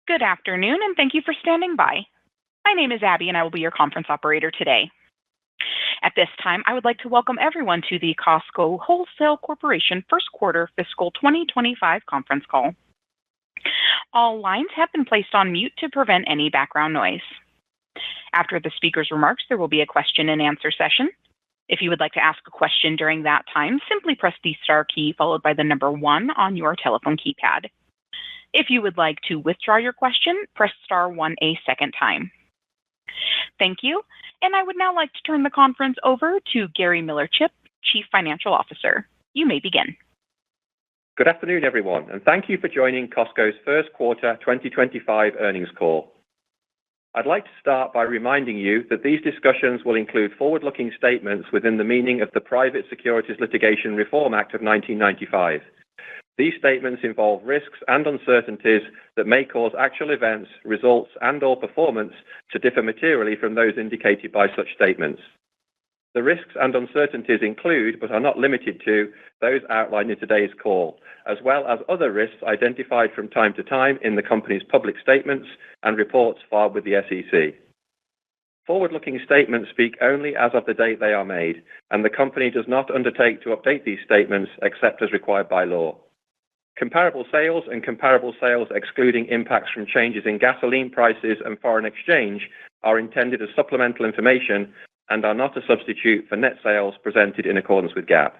Good afternoon, and thank you for standing by. My name is Abby, and I will be your conference operator today. At this time, I would like to welcome everyone to the Costco Wholesale Corporation First Quarter Fiscal 2025 conference call. All lines have been placed on mute to prevent any background noise. After the speaker's remarks, there will be a question-and-answer session. If you would like to ask a question during that time, simply press the star key followed by the number 1 on your telephone keypad. If you would like to withdraw your question, press star 1 a second time. Thank you, and I would now like to turn the conference over to Gary Millerchip, Chief Financial Officer. You may begin. Good afternoon, everyone, and thank you for joining Costco's First Quarter 2025 earnings call. I'd like to start by reminding you that these discussions will include forward-looking statements within the meaning of the Private Securities Litigation Reform Act of 1995. These statements involve risks and uncertainties that may cause actual events, results, and/or performance to differ materially from those indicated by such statements. The risks and uncertainties include, but are not limited to, those outlined in today's call, as well as other risks identified from time to time in the company's public statements and reports filed with the SEC. Forward-looking statements speak only as of the date they are made, and the company does not undertake to update these statements except as required by law. Comparable sales and comparable sales excluding impacts from changes in gasoline prices and foreign exchange are intended as supplemental information and are not a substitute for net sales presented in accordance with GAAP.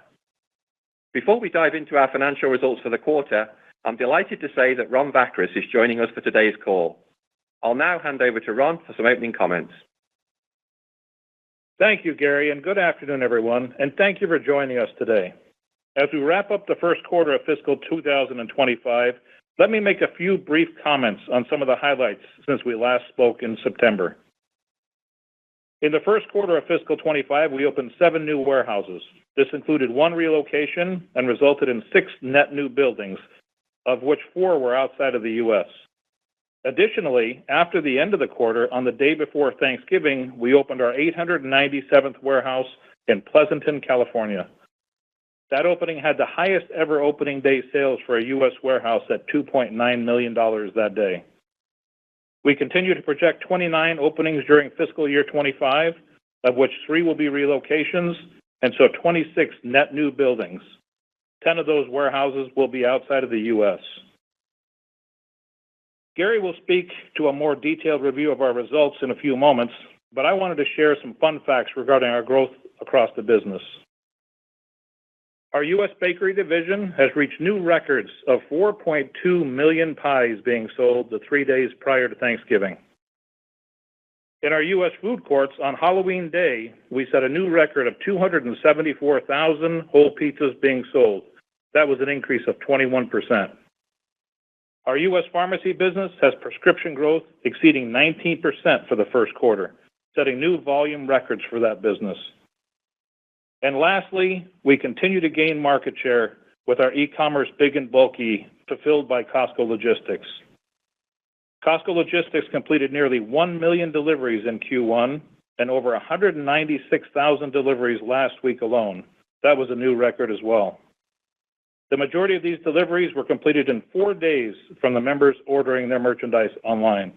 Before we dive into our financial results for the quarter, I'm delighted to say that Ron Vakris is joining us for today's call. I'll now hand over to Ron for some opening comments. Thank you, Gary, and good afternoon, everyone, and thank you for joining us today. As we wrap up the first quarter of fiscal 2025, let me make a few brief comments on some of the highlights since we last spoke in September. In the first quarter of fiscal 25, we opened 7 new warehouses. This included 1 relocation and resulted in 6 net new buildings, of which 4 were outside of the U.S. Additionally, after the end of the quarter, on the day before Thanksgiving, we opened our 897th warehouse in Pleasanton, California. That opening had the highest ever opening day sales for a U.S. warehouse at $2.9 million that day. We continue to project 29 openings during fiscal year 25, of which 3 will be relocations, and so 26 net new buildings. 10 of those warehouses will be outside of the U.S. Gary will speak to a more detailed review of our results in a few moments, but I wanted to share some fun facts regarding our growth across the business. Our U.S. bakery division has reached new records of 4.2 million pies being sold the 3 days prior to Thanksgiving. In our U.S. food courts, on Halloween Day, we set a new record of 274,000 whole pizzas being sold. That was an increase of 21%. Our U.S. pharmacy business has prescription growth exceeding 19% for the first quarter, setting new volume records for that business. And lastly, we continue to gain market share with our e-commerce big and bulky fulfilled by Costco Logistics. Costco Logistics completed nearly 1 million deliveries in Q1 and over 196,000 deliveries last week alone. That was a new record as well. The majority of these deliveries were completed in 4 days from the members ordering their merchandise online.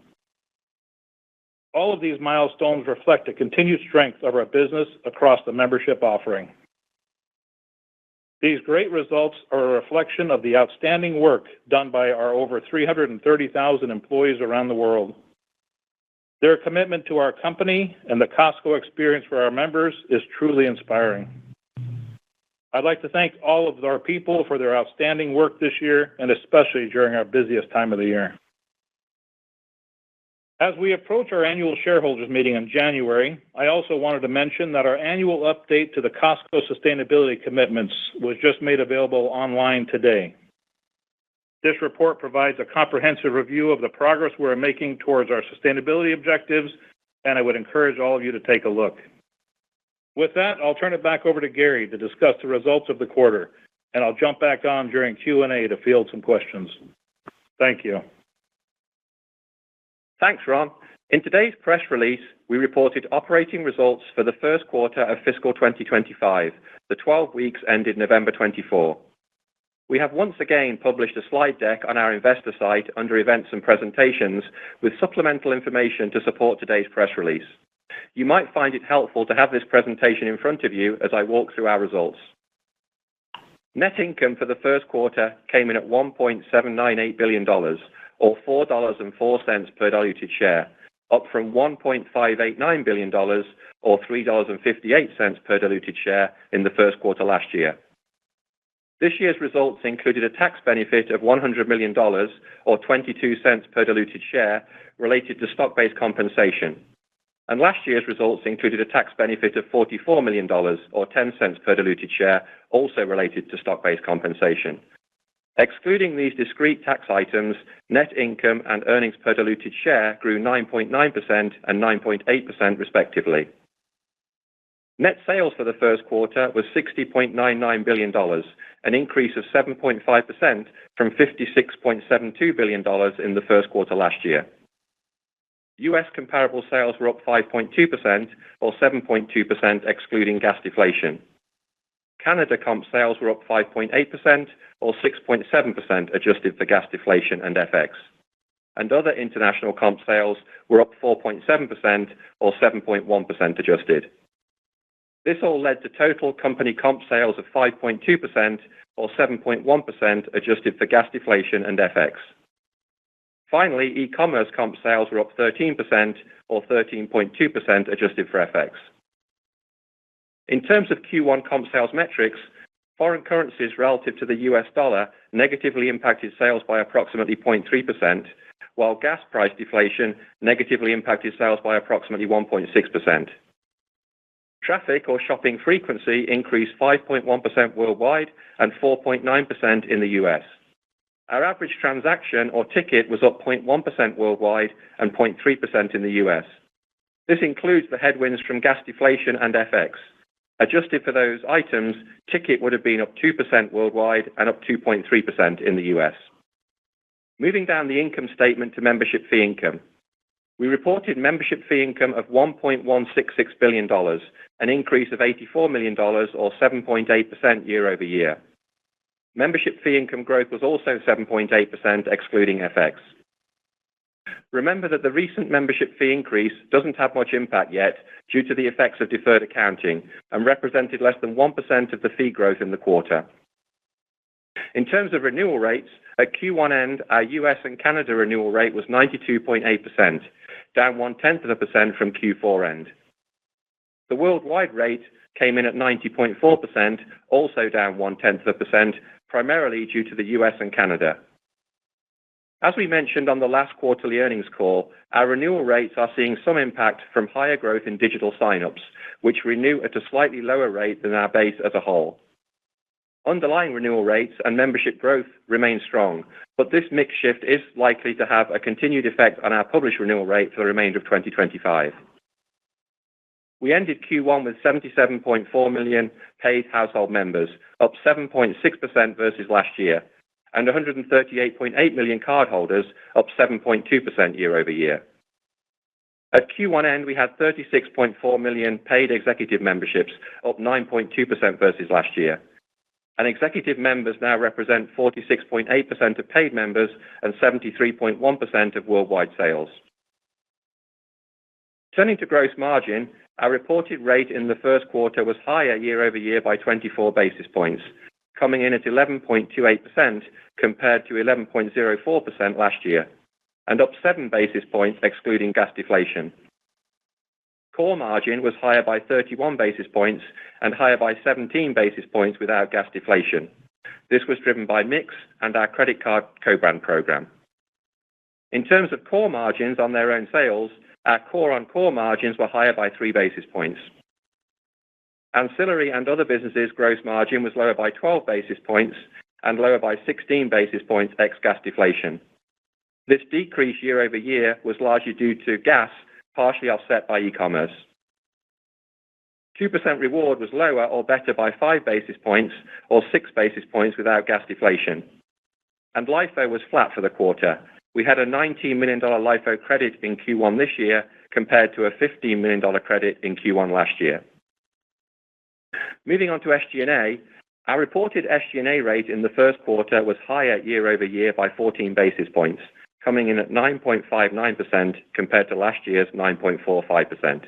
All of these milestones reflect the continued strength of our business across the membership offering. These great results are a reflection of the outstanding work done by our over 330,000 employees around the world. Their commitment to our company and the Costco experience for our members is truly inspiring. I'd like to thank all of our people for their outstanding work this year, and especially during our busiest time of the year. As we approach our annual shareholders meeting in January, I also wanted to mention that our annual update to the Costco sustainability commitments was just made available online today. This report provides a comprehensive review of the progress we're making towards our sustainability objectives, and I would encourage all of you to take a look. With that, I'll turn it back over to Gary to discuss the results of the quarter, and I'll jump back on during Q&A to field some questions. Thank you. Thanks, Ron. In today's press release, we reported operating results for the first quarter of fiscal 2025, the 12 weeks ended November 24. We have once again published a slide deck on our investor site under Events and Presentations with supplemental information to support today's press release. You might find it helpful to have this presentation in front of you as I walk through our results. Net income for the first quarter came in at $1.798 billion, or $4.04 per diluted share, up from $1.589 billion, or $3.58 per diluted share in the first quarter last year. This year's results included a tax benefit of $100 million, or 22 cents per diluted share, related to stock-based compensation. And last year's results included a tax benefit of $44 million, or 10 cents per diluted share, also related to stock-based compensation. Excluding these discrete tax items, net income and earnings per diluted share grew 9.9% and 9.8% respectively. Net sales for the first quarter was $60.99 billion, an increase of 7.5% from $56.72 billion in the first quarter last year. U.S. comparable sales were up 5.2%, or 7.2% excluding gas deflation. Canada comp sales were up 5.8%, or 6.7% adjusted for gas deflation and FX. And other international comp sales were up 4.7%, or 7.1% adjusted. This all led to total company comp sales of 5.2%, or 7.1% adjusted for gas deflation and FX. Finally, e-commerce comp sales were up 13%, or 13.2% adjusted for FX. In terms of Q1 comp sales metrics, foreign currencies relative to the US dollar negatively impacted sales by approximately 0.3%, while gas price deflation negatively impacted sales by approximately 1.6%. Traffic or shopping frequency increased 5.1% worldwide and 4.9% in the US. Our average transaction or ticket was up 0.1% worldwide and 0.3% in the US. This includes the headwinds from gas deflation and FX. Adjusted for those items, ticket would have been up 2% worldwide and up 2.3% in the US. Moving down the income statement to membership fee income. We reported membership fee income of $1.166 billion, an increase of $84 million, or 7.8% year over year. Membership fee income growth was also 7.8%, excluding FX. Remember that the recent membership fee increase doesn't have much impact yet due to the effects of deferred accounting and represented less than 1% of the fee growth in the quarter. In terms of renewal rates, at Q1 end, our US and Canada renewal rate was 92.8%, down 0.1% from Q4 end. The worldwide rate came in at 90.4%, also down 0.1%, primarily due to the US and Canada. As we mentioned on the last quarterly earnings call, our renewal rates are seeing some impact from higher growth in digital signups, which renew at a slightly lower rate than our base as a whole. Underlying renewal rates and membership growth remain strong, but this mix shift is likely to have a continued effect on our published renewal rate for the remainder of 2025. We ended Q1 with 77.4 million paid household members, up 7.6% versus last year, and 138.8 million cardholders, up 7.2% year over year. At Q1 end, we had 36.4 million paid executive memberships, up 9.2% versus last year. And executive members now represent 46.8% of paid members and 73.1% of worldwide sales. Turning to gross margin, our reported rate in the first quarter was higher year over year by 24 basis points, coming in at 11.28% compared to 11.04% last year, and up 7 basis points excluding gas deflation. Core margin was higher by 31 basis points and higher by 17 basis points without gas deflation. This was driven by mix and our credit card co-brand program. In terms of core margins on their own sales, our core-on-core margins were higher by 3 basis points. Ancillary and other businesses' gross margin was lower by 12 basis points and lower by 16 basis points ex-gas deflation. This decrease year over year was largely due to gas, partially offset by e-commerce. 2% reward was lower or better by 5 basis points or 6 basis points without gas deflation. And LIFO was flat for the quarter. We had a $19 million LIFO credit in Q1 this year compared to a $15 million credit in Q1 last year. Moving on to SG&A, Our reported SG&A rate in the first quarter was higher year-over-year by 14 basis points, coming in at 9.59% compared to last year's 9.45%.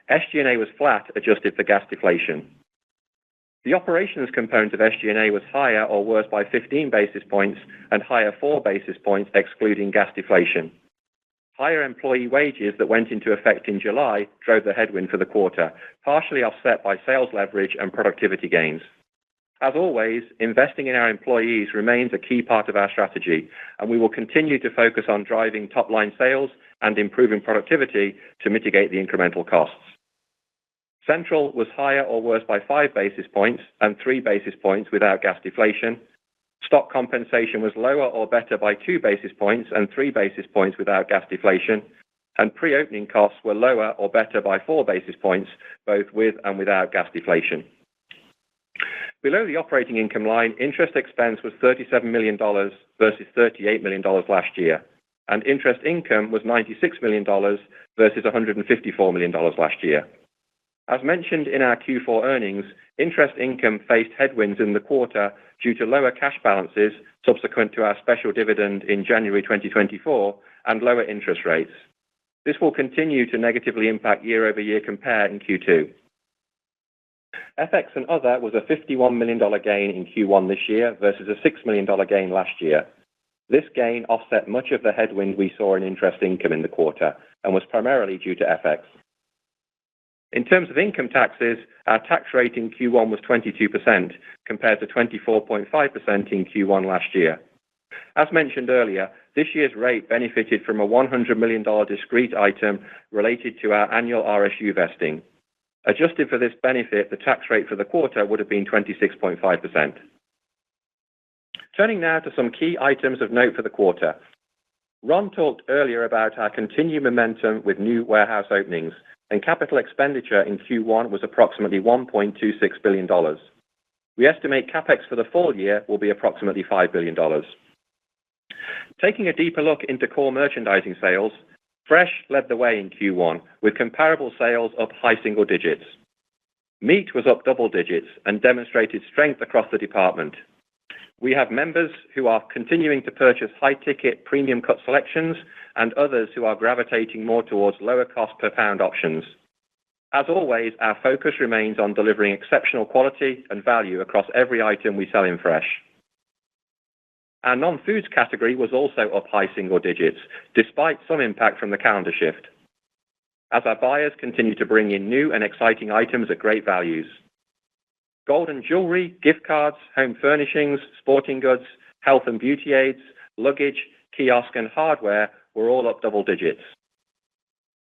SG&A was flat, adjusted for gas deflation. The operations component of SG&A was higher or worse by 15 basis points and higher 4 basis points excluding gas deflation. Higher employee wages that went into effect in July drove the headwind for the quarter, partially offset by sales leverage and productivity gains. As always, investing in our employees remains a key part of our strategy, and we will continue to focus on driving top-line sales and improving productivity to mitigate the incremental costs. Central was higher or worse by 5 basis points and 3 basis points without gas deflation. Stock compensation was lower or better by 2 basis points and 3 basis points without gas deflation, and pre-opening costs were lower or better by 4 basis points, both with and without gas deflation. Below the operating income line, interest expense was $37 million versus $38 million last year, and interest income was $96 million versus $154 million last year. As mentioned in our Q4 earnings, interest income faced headwinds in the quarter due to lower cash balances subsequent to our special dividend in January 2024 and lower interest rates. This will continue to negatively impact year-over-year compare in Q2. FX and other was a $51 million gain in Q1 this year versus a $6 million gain last year. This gain offset much of the headwind we saw in interest income in the quarter and was primarily due to FX. In terms of income taxes, our tax rate in Q1 was 22% compared to 24.5% in Q1 last year. As mentioned earlier, this year's rate benefited from a $100 million discrete item related to our annual RSU vesting. Adjusted for this benefit, the tax rate for the quarter would have been 26.5%. Turning now to some key items of note for the quarter. Ron talked earlier about our continued momentum with new warehouse openings, and capital expenditure in Q1 was approximately $1.26 billion. We estimate CapEx for the full year will be approximately $5 billion. Taking a deeper look into core merchandising sales, Fresh led the way in Q1 with comparable sales up high single digits. Meat was up double digits and demonstrated strength across the department. We have members who are continuing to purchase high-ticket premium cut selections and others who are gravitating more towards lower cost per pound options. As always, our focus remains on delivering exceptional quality and value across every item we sell in Fresh. Our non-foods category was also up high single digits, despite some impact from the calendar shift, as our buyers continue to bring in new and exciting items at great values. Gold and jewelry, gift cards, home furnishings, sporting goods, health and beauty aids, luggage, kiosk, and hardware were all up double digits.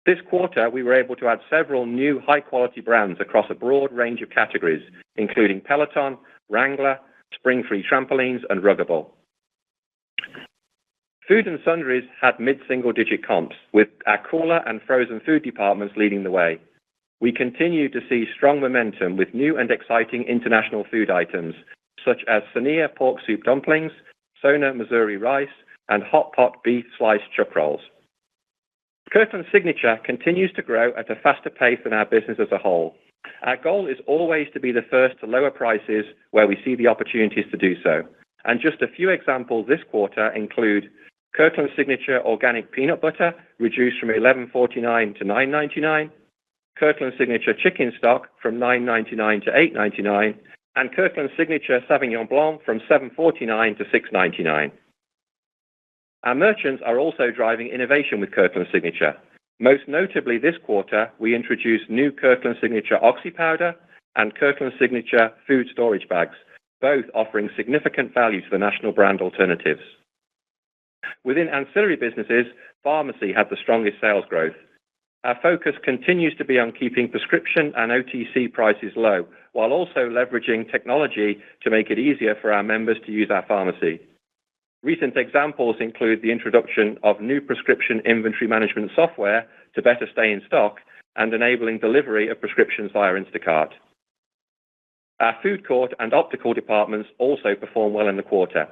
This quarter, we were able to add several new high-quality brands across a broad range of categories, including Peloton, Wrangler, Spring-Free trampolines, and Ruggable. Food and sundries had mid-single-digit comps, with our cooler and frozen food departments leading the way. We continue to see strong momentum with new and exciting international food items, such as Sania pork soup dumplings, Sona Missouri rice, and hot pot beef sliced chuck rolls. Kirkland Signature continues to grow at a faster pace than our business as a whole. Our goal is always to be the first to lower prices where we see the opportunities to do so. And just a few examples this quarter include Kirkland Signature organic peanut butter, reduced from $11.49 to $9.99, Kirkland Signature chicken stock from $9.99 to $8.99, and Kirkland Signature Sauvignon Blanc from $7.49 to $6.99. Our merchants are also driving innovation with Kirkland Signature. Most notably this quarter, we introduced new Kirkland Signature Oxy Powder and Kirkland Signature food storage bags, both offering significant value to the national brand alternatives. Within ancillary businesses, pharmacy had the strongest sales growth. Our focus continues to be on keeping prescription and OTC prices low, while also leveraging technology to make it easier for our members to use our pharmacy. Recent examples include the introduction of new prescription inventory management software to better stay in stock and enabling delivery of prescriptions via Instacart. Our food court and optical departments also performed well in the quarter.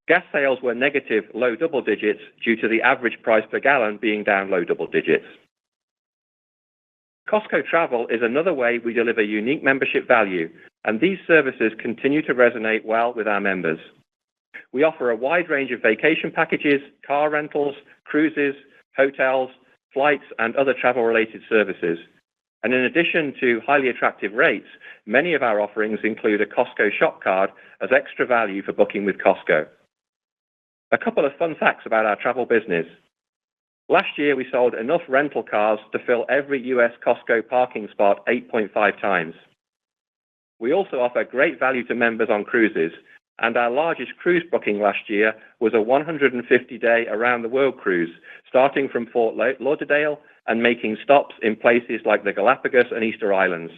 Gas sales were negative low double digits due to the average price per gallon being down low double digits. Costco Travel is another way we deliver unique membership value, and these services continue to resonate well with our members. We offer a wide range of vacation packages, car rentals, cruises, hotels, flights, and other travel-related services. And in addition to highly attractive rates, many of our offerings include a Costco shop card as extra value for booking with Costco. A couple of fun facts about our travel business. Last year, we sold enough rental cars to fill every U.S. Costco parking spot 8.5 times. We also offer great value to members on cruises, and our largest cruise booking last year was a 150-day around-the-world cruise, starting from Fort Lauderdale and making stops in places like the Galapagos and Easter Islands.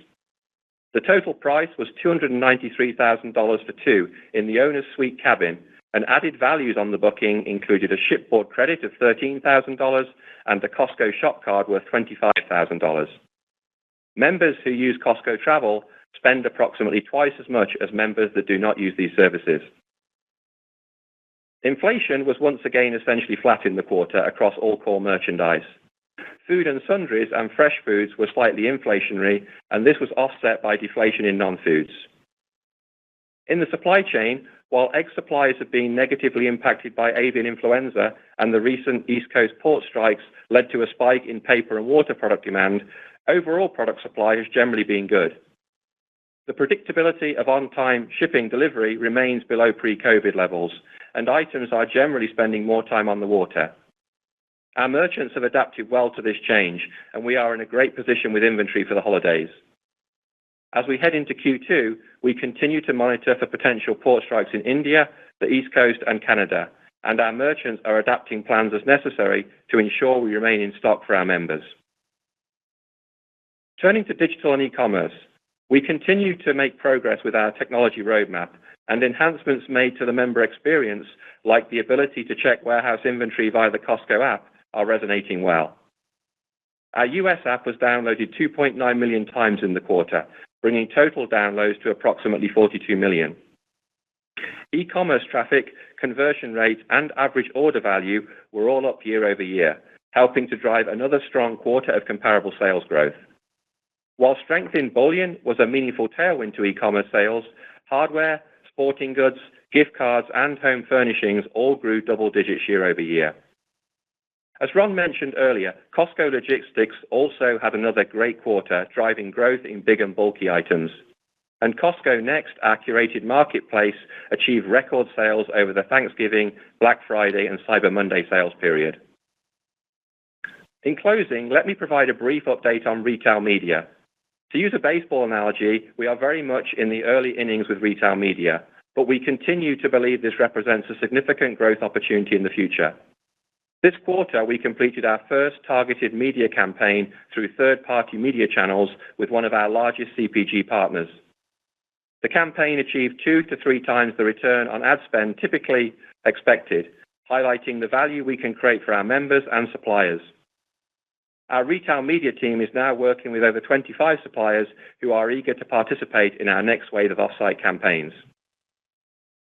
The total price was $293,000 for two in the owner's suite cabin, and added values on the booking included a shipboard credit of $13,000 and a Costco shop card worth $25,000. Members who use Costco Travel spend approximately twice as much as members that do not use these services. Inflation was once again essentially flat in the quarter across all core merchandise. Food and sundries and fresh foods were slightly inflationary, and this was offset by deflation in non-foods. In the supply chain, while egg supplies have been negatively impacted by avian influenza and the recent East Coast port strikes led to a spike in paper and water product demand, overall product supply has generally been good. The predictability of on-time shipping delivery remains below pre-COVID levels, and items are generally spending more time on the water. Our merchants have adapted well to this change, and we are in a great position with inventory for the holidays. As we head into Q2, we continue to monitor for potential port strikes in India, the East Coast, and Canada, and our merchants are adapting plans as necessary to ensure we remain in stock for our members. Turning to digital and e-commerce, we continue to make progress with our technology roadmap, and enhancements made to the member experience, like the ability to check warehouse inventory via the Costco app, are resonating well. Our US app was downloaded 2.9 million times in the quarter, bringing total downloads to approximately 42 million. E-commerce traffic, conversion rate, and average order value were all up year over year, helping to drive another strong quarter of comparable sales growth. While strength in bullion was a meaningful tailwind to e-commerce sales, hardware, sporting goods, gift cards, and home furnishings all grew double digits year over year. As Ron mentioned earlier, Costco Logistics also had another great quarter, driving growth in big and bulky items. And Costco Next, our curated marketplace, achieved record sales over the Thanksgiving, Black Friday, and Cyber Monday sales period. In closing, let me provide a brief update on retail media. To use a baseball analogy, we are very much in the early innings with retail media, but we continue to believe this represents a significant growth opportunity in the future. This quarter, we completed our first targeted media campaign through third-party media channels with one of our largest CPG partners. The campaign achieved 2 to 3 times the return on ad spend typically expected, highlighting the value we can create for our members and suppliers. Our retail media team is now working with over 25 suppliers who are eager to participate in our next wave of off-site campaigns.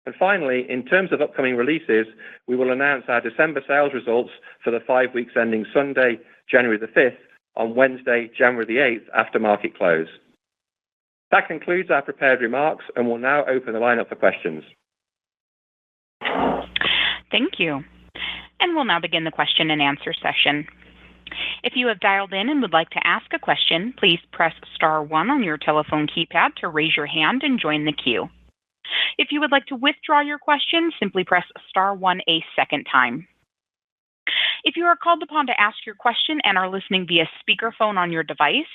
And finally, in terms of upcoming releases, we will announce our December sales results for the 5 weeks ending Sunday, January the 5th, on Wednesday, January the 8th, after market close. That concludes our prepared remarks, and we'll now open the line up for questions. Thank you. And we'll now begin the question and answer session. If you have dialed in and would like to ask a question, please press star 1 on your telephone keypad to raise your hand and join the queue. If you would like to withdraw your question, simply press star 1 a second time. If you are called upon to ask your question and are listening via speakerphone on your device,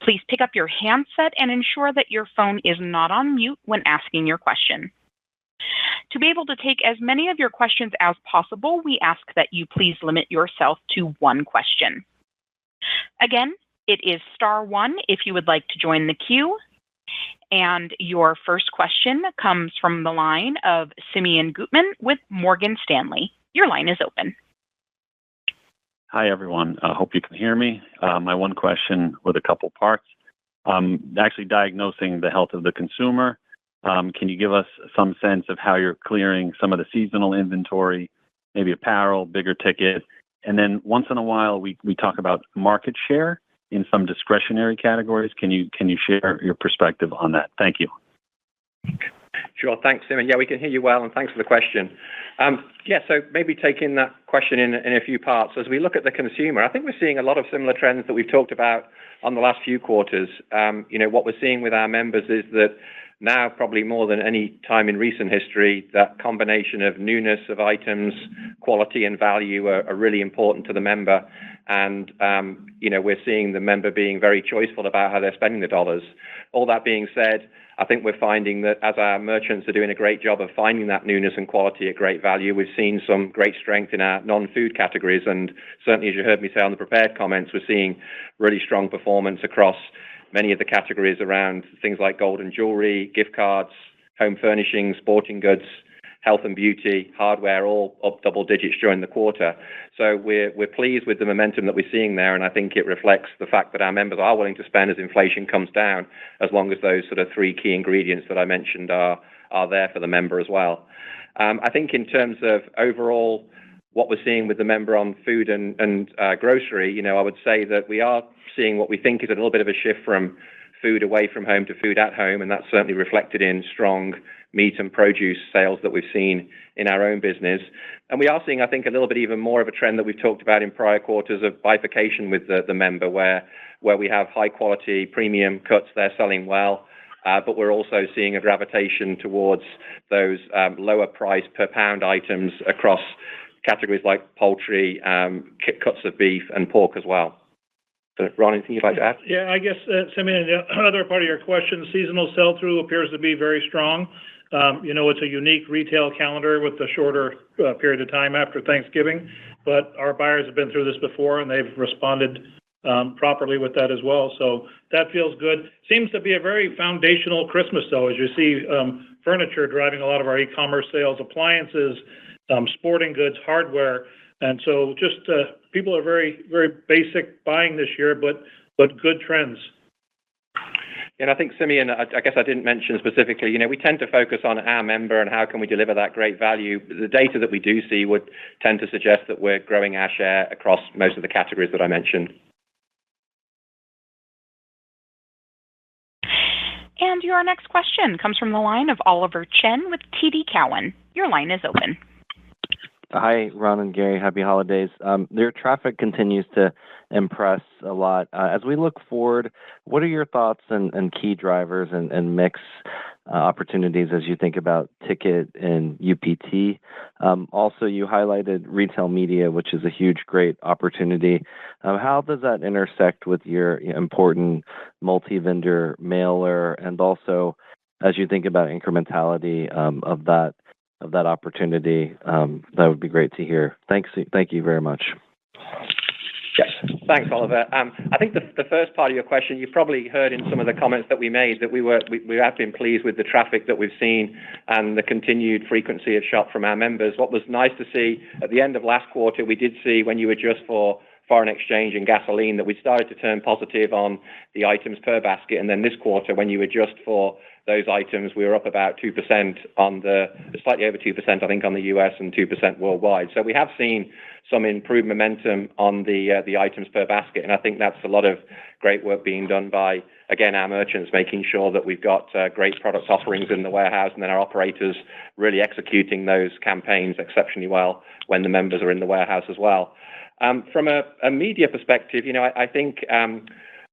please pick up your handset and ensure that your phone is not on mute when asking your question. To be able to take as many of your questions as possible, we ask that you please limit yourself to 1 question. Again, it is star 1 if you would like to join the queue. And your first question comes from the line of Simeon Gutman with Morgan Stanley. Your line is open. Hi, everyone. I hope you can hear me. My one question with a couple parts. Actually diagnosing the health of the consumer. Can you give us some sense of how you're clearing some of the seasonal inventory, maybe apparel, bigger ticket? And then once in a while, we talk about market share. in some discretionary categories. Can you share your perspective on that? Thank you. Sure. Thanks, Simon. Yeah, we can hear you well, and thanks for the question. So maybe taking that question in a few parts. As we look at the consumer, I think we're seeing a lot of similar trends that we've talked about on the last few quarters. What we're seeing with our members is that now, probably more than any time in recent history, that combination of newness of items, quality and value are really important to the member. And, we're seeing the member being very choiceful about how they're spending the dollars. All that being said, I think we're finding that as our merchants are doing a great job of finding that newness and quality at great value, we've seen some great strength in our non-food categories. And certainly, as you heard me say on the prepared comments, we're seeing really strong performance across many of the categories around things like gold and jewelry, gift cards, home furnishings, sporting goods, health and beauty, hardware, all up double digits during the quarter. So we're pleased with the momentum that we're seeing there, and I think it reflects the fact that our members are willing to spend as inflation comes down, as long as those sort of three key ingredients that I mentioned are there for the member as well. I think in terms of overall what we're seeing with the member on food and grocery, I would say that we are seeing what we think is a little bit of a shift from food away from home to food at home, and that's certainly reflected in strong meat and produce sales that we've seen in our own business. And we are seeing, I think, a little bit even more of a trend that we've talked about in prior quarters of bifurcation with the member, where we have high quality premium cuts, they're selling well, but we're also seeing a gravitation towards those lower price per pound items across categories like poultry, cuts of beef and pork as well. So, Ron, anything you'd like to add? Yeah, I guess, Simeon, the other part of your question, seasonal sell-through appears to be very strong. It's a unique retail calendar with a shorter period of time after Thanksgiving, but our buyers have been through this before, and they've responded properly with that as well. So that feels good. Seems to be a very foundational Christmas, though, as you see furniture driving a lot of our e-commerce sales, appliances, sporting goods, hardware. And so just people are very, very basic buying this year, but good trends. And I think, Simeon, I guess I didn't mention specifically, we tend to focus on our member and how can we deliver that great value. The data that we do see would tend to suggest that we're growing our share across most of the categories that I mentioned. And your next question comes from the line of Oliver Chen with TD Cowen. Your line is open. Hi, Ron and Gary. Happy holidays. Their traffic continues to impress a lot. As we look forward, what are your thoughts and key drivers and mix opportunities as you think about ticket and UPT? Also, you highlighted retail media, which is a huge, great opportunity. How does that intersect with your important multi-vendor mailer? And also, as you think about incrementality of that opportunity, that would be great to hear. Thank you very much. Yes, thanks, Oliver. I think the first part of your question, you probably heard in some of the comments that we made that we have been pleased with the traffic that we've seen and the continued frequency of shop from our members. What was nice to see at the end of last quarter, we did see when you adjust for foreign exchange and gasoline that we started to turn positive on the items per basket. And then this quarter, when you adjust for those items, we were up about 2% slightly over 2%, I think, on the US and 2% worldwide. So we have seen some improved momentum on the items per basket. And I think that's a lot of great work being done by, again, our merchants, making sure that we've got great product offerings in the warehouse, and then our operators really executing those campaigns exceptionally well when the members are in the warehouse as well. From a media perspective, I think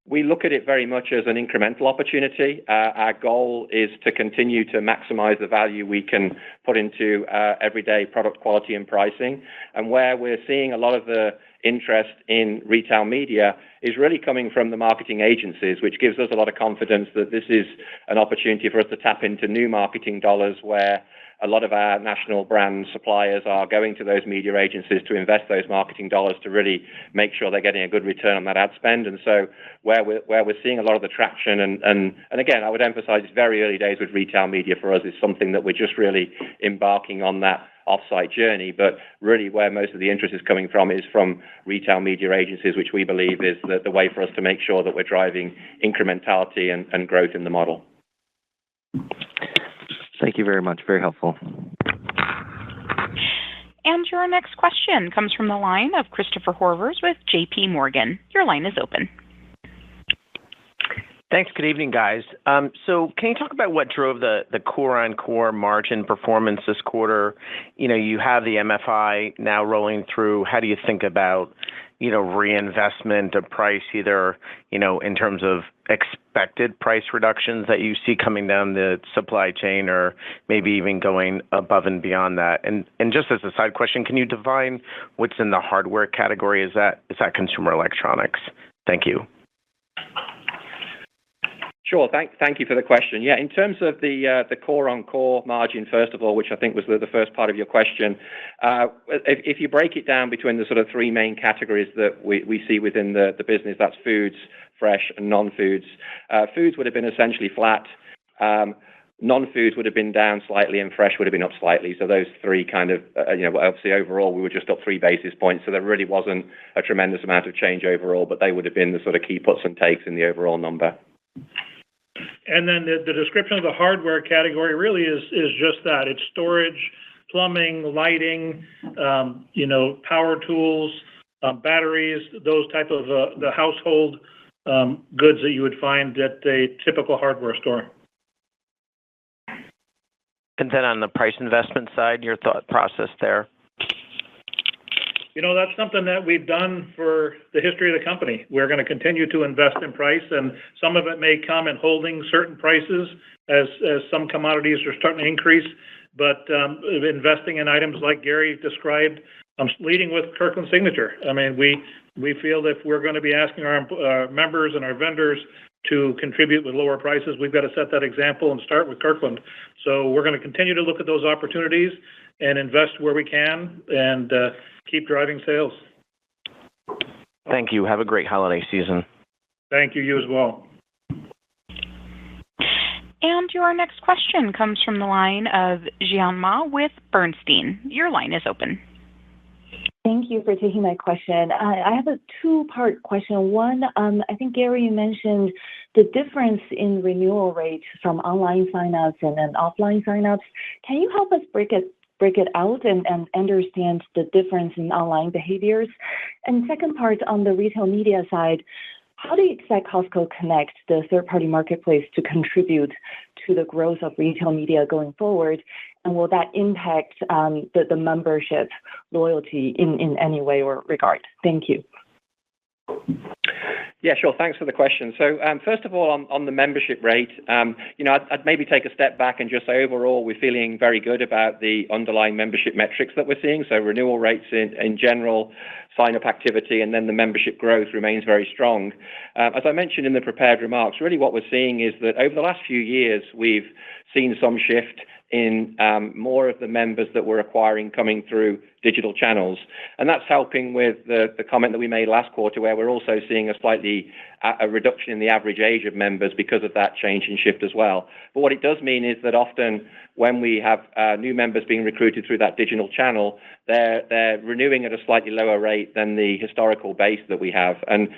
we look at it very much as an incremental opportunity. Our goal is to continue to maximize the value we can put into everyday product quality and pricing. And where we're seeing a lot of the interest in retail media is really coming from the marketing agencies, which gives us a lot of confidence that this is an opportunity for us to tap into new marketing dollars, where a lot of our national brand suppliers are going to those media agencies to invest those marketing dollars to really make sure they're getting a good return on that ad spend. And so where we're seeing a lot of the traction, and again, I would emphasize it's very early days with retail media for us, is something that we're just really embarking on that off-site journey. But really where most of the interest is coming from is from retail media agencies, which we believe is the way for us to make sure that we're driving incrementality and growth in the model. Thank you very much. Very helpful. And your next question comes from the line of Christopher Horvers with JP Morgan. Your line is open. Thanks. Good evening, guys. So can you talk about what drove the core-on-core margin performance this quarter? You have the MFI now rolling through. How do you think about, reinvestment of price, either, in terms of expected price reductions that you see coming down the supply chain, or maybe even going above and beyond that? And just as a side question, can you define what's in the hardware category? Is that consumer electronics? Thank you. Sure. Thank you for the question. Yeah, in terms of the core-on-core margin, first of all, which I think was the first part of your question, if you break it down between the sort of three main categories that we see within the business, that's foods, fresh, and non-foods. Foods would have been essentially flat. Non-foods would have been down slightly, and fresh would have been up slightly. So those three kind of, obviously overall, we were just up 3 basis points. So there really wasn't a tremendous amount of change overall, but they would have been the sort of key puts and takes in the overall number. And then the description of the hardware category really is just that. It's storage, plumbing, lighting, power tools, batteries, those type of the household goods that you would find at a typical hardware store. And then on the price investment side, your thought process there? That's something that we've done for the history of the company. We're going to continue to invest in price, and some of it may come in holding certain prices as some commodities are starting to increase. But investing in items like Gary described, leading with Kirkland Signature. I mean, we feel that if we're going to be asking our members and our vendors to contribute with lower prices, we've got to set that example and start with Kirkland. So we're going to continue to look at those opportunities and invest where we can and keep driving sales. Thank you. Have a great holiday season. Thank you. You as well. And your next question comes from the line of Jian Ma with Bernstein. Your line is open. Thank you for taking my question. I have a two-part question. One, I think, Gary, you mentioned the difference in renewal rates from online signups and then offline signups. Can you help us break it out and understand the difference in online behaviors? And second part, on the retail media side, how do you expect Costco Connect, the third-party marketplace, to contribute to the growth of retail media going forward? And will that impact the membership loyalty in any way or regard? Thank you. Yeah, sure. Thanks for the question. So first of all, on the membership rate, I'd maybe take a step back and just say overall, we're feeling very good about the underlying membership metrics that we're seeing. So renewal rates in general, sign-up activity, and then the membership growth remains very strong. As I mentioned in the prepared remarks, really what we're seeing is that over the last few years, we've seen some shift in more of the members that we're acquiring coming through digital channels. And that's helping with the comment that we made last quarter, where we're also seeing a reduction in the average age of members because of that change in shift as well. But what it does mean is that often when we have new members being recruited through that digital channel, they're renewing at a slightly lower rate than the historical base that we have. And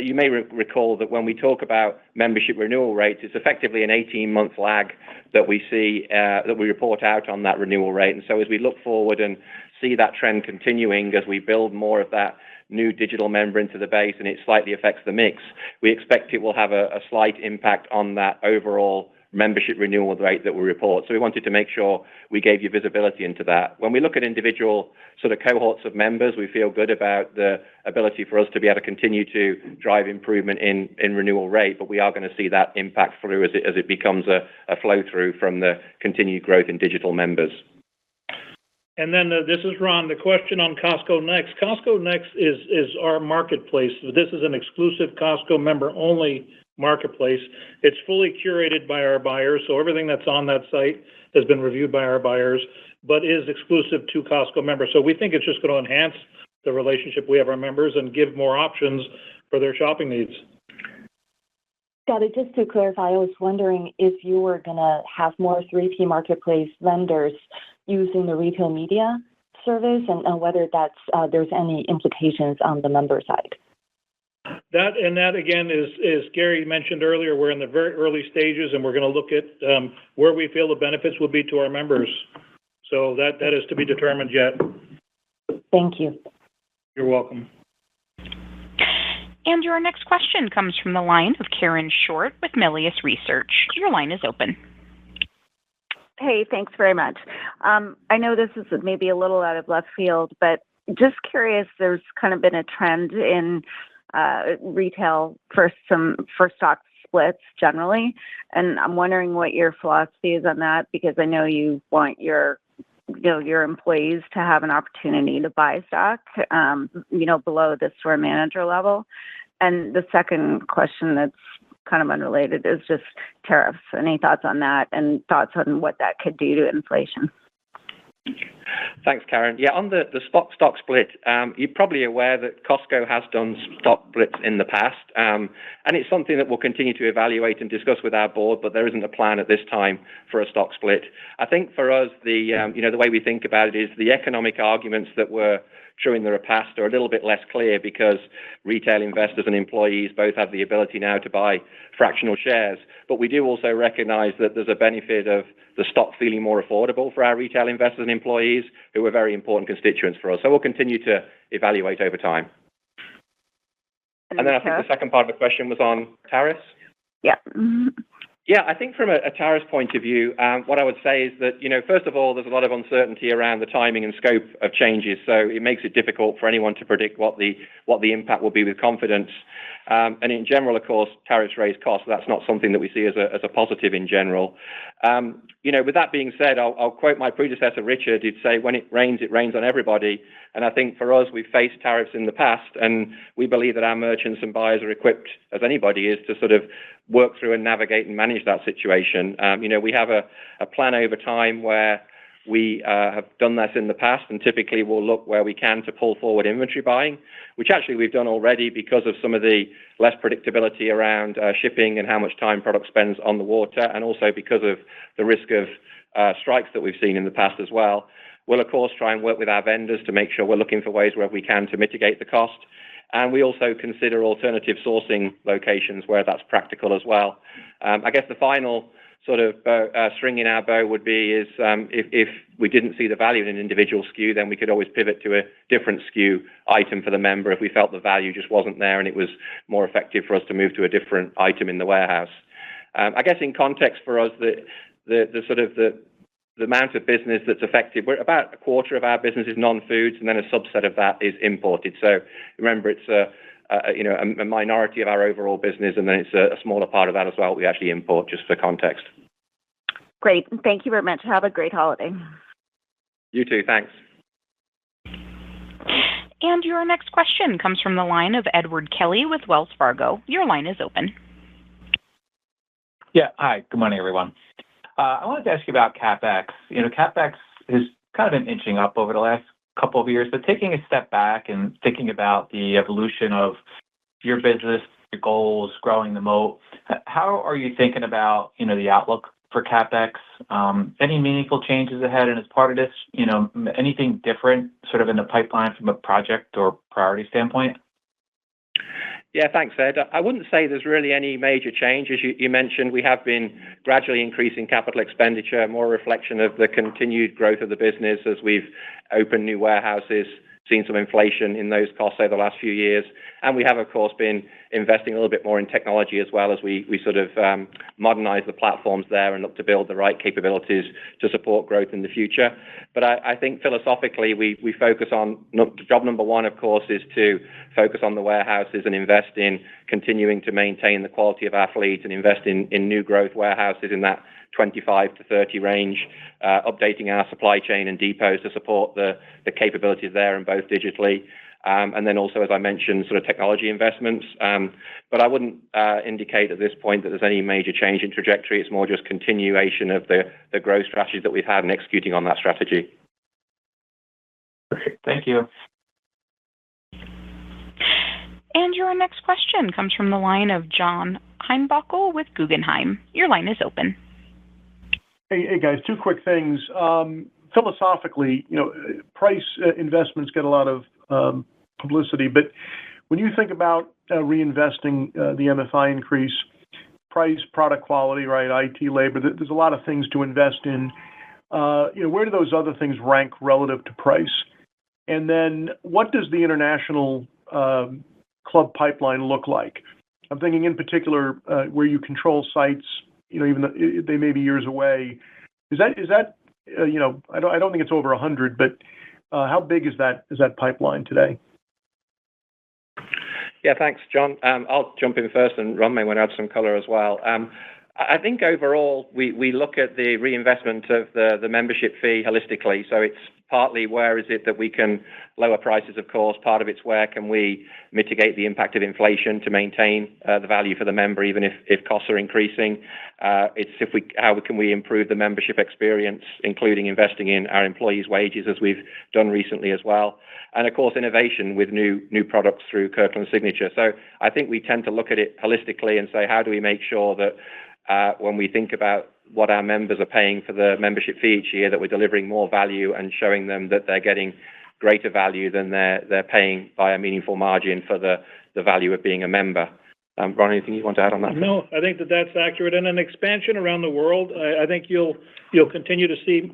you may recall that when we talk about membership renewal rates, it's effectively an 18-month lag that we see, that we report out on that renewal rate. And so as we look forward and see that trend continuing as we build more of that new digital member into the base and it slightly affects the mix, we expect it will have a slight impact on that overall membership renewal rate that we report. So we wanted to make sure we gave you visibility into that. When we look at individual sort of cohorts of members, we feel good about the ability for us to be able to continue to drive improvement in renewal rate, but we are going to see that impact through as it becomes a flow through from the continued growth in digital members. And then this is Ron. The question on Costco Next. Costco Next is our marketplace. This is an exclusive Costco member-only marketplace. It's fully curated by our buyers, so everything that's on that site has been reviewed by our buyers, but is exclusive to Costco members. So we think it's just going to enhance the relationship we have with our members and give more options for their shopping needs. Got it. Just to clarify, I was wondering if you were going to have more 3P marketplace vendors using the retail media service and whether there's any implications on the member side. That again is Gary mentioned earlier, we're in the very early stages and we're going to look at where we feel the benefits will be to our members. So that is to be determined yet. Thank you. You're welcome. And your next question comes from the line of Karen Short with Melius Research. Your line is open. Hey, thanks very much. I know this is maybe a little out of left field, but just curious, there's kind of been a trend in retail for stock splits generally, and I'm wondering what your philosophy is on that, because I know you want your employees to have an opportunity to buy stock, below the store manager level. And the second question that's kind of unrelated is just tariffs. Any thoughts on that and thoughts on what that could do to inflation? Thanks, Karen. Yeah, on the stock split, you're probably aware that Costco has done stock splits in the past, and it's something that we'll continue to evaluate and discuss with our board, but there isn't a plan at this time for a stock split. I think for us, the way we think about it is the economic arguments that were true in the past are a little bit less clear because retail investors and employees both have the ability now to buy fractional shares. But we do also recognize that there's a benefit of the stock feeling more affordable for our retail investors and employees, who are very important constituents for us. So we'll continue to evaluate over time. And then I think the second part of the question was on tariffs. Yeah. Mm-hmm. Yeah, I think from a tariffs point of view, what I would say is that, first of all, there's a lot of uncertainty around the timing and scope of changes, so it makes it difficult for anyone to predict what the impact will be with confidence. And in general, of course, tariffs raise costs. That's not something that we see as a positive in general. With that being said, I'll quote my predecessor, Richard, who'd say, when it rains on everybody. And I think for us, we've faced tariffs in the past, and we believe that our merchants and buyers are equipped, as anybody is, to sort of work through and navigate and manage that situation. We have a plan over time where we have done this in the past, and typically we'll look where we can to pull forward inventory buying, which actually we've done already because of some of the less predictability around shipping and how much time product spends on the water, and also because of the risk of strikes that we've seen in the past as well. We'll, of course, try and work with our vendors to make sure we're looking for ways where we can to mitigate the cost. And we also consider alternative sourcing locations where that's practical as well. I guess the final sort of string in our bow would be is if we didn't see the value in an individual SKU, then we could always pivot to a different SKU item for the member if we felt the value just wasn't there and it was more effective for us to move to a different item in the warehouse. I guess in context for us, the amount of business that's affected, we're about a quarter of our business is non-foods, and then a subset of that is imported. So remember, it's a minority of our overall business, and then it's a smaller part of that as well we actually import, just for context. Great. Thank you very much. Have a great holiday. You too. Thanks. And your next question comes from the line of Edward Kelly with Wells Fargo. Your line is open. Yeah. Hi. Good morning, everyone. I wanted to ask you about CapEx. CapEx has kind of been inching up over the last couple of years, but taking a step back and thinking about the evolution of your business, your goals, growing the moat, how are you thinking about, the outlook for CapEx? Any meaningful changes ahead? And as part of this, anything different sort of in the pipeline from a project or priority standpoint? Yeah, thanks, Ed. I wouldn't say there's really any major change. As you mentioned, we have been gradually increasing capital expenditure, more reflection of the continued growth of the business as we've opened new warehouses, seen some inflation in those costs over the last few years. And we have, of course, been investing a little bit more in technology as well as we sort of modernize the platforms there and look to build the right capabilities to support growth in the future. But I think philosophically, we focus on, job number one, of course, is to focus on the warehouses and invest in continuing to maintain the quality of our fleet and invest in new growth warehouses in that 25 to 30 range, updating our supply chain and depots to support the capabilities there and both digitally. And then also, as I mentioned, sort of technology investments. But I wouldn't indicate at this point that there's any major change in trajectory. It's more just continuation of the growth strategy that we've had and executing on that strategy. Great. Thank you. And your next question comes from the line of John Heinbockel with Guggenheim. Your line is open. Hey guys, two quick things. Philosophically, price investments get a lot of publicity, but when you think about reinvesting the MFI increase, price, product quality, right, IT, labor, there's a lot of things to invest in. Where do those other things rank relative to price? And then what does the international club pipeline look like? I'm thinking in particular where you control sites, even though they may be years away. Is that I don't think it's over 100, but how big is that pipeline today? Yeah, thanks, John. I'll jump in first, and Ron may want to add some color as well. I think overall we look at the reinvestment of the membership fee holistically. So it's partly where is it that we can lower prices, of course. Part of it's where can we mitigate the impact of inflation to maintain the value for the member, even if costs are increasing. It's how can we improve the membership experience, including investing in our employees' wages, as we've done recently as well. And of course, innovation with new products through Kirkland Signature. So I think we tend to look at it holistically and say, how do we make sure that when we think about what our members are paying for the membership fee each year, that we're delivering more value and showing them that they're getting greater value than they're paying by a meaningful margin for the value of being a member. Ron, anything you want to add on that? No, I think that's accurate. And an expansion around the world, I think you'll continue to see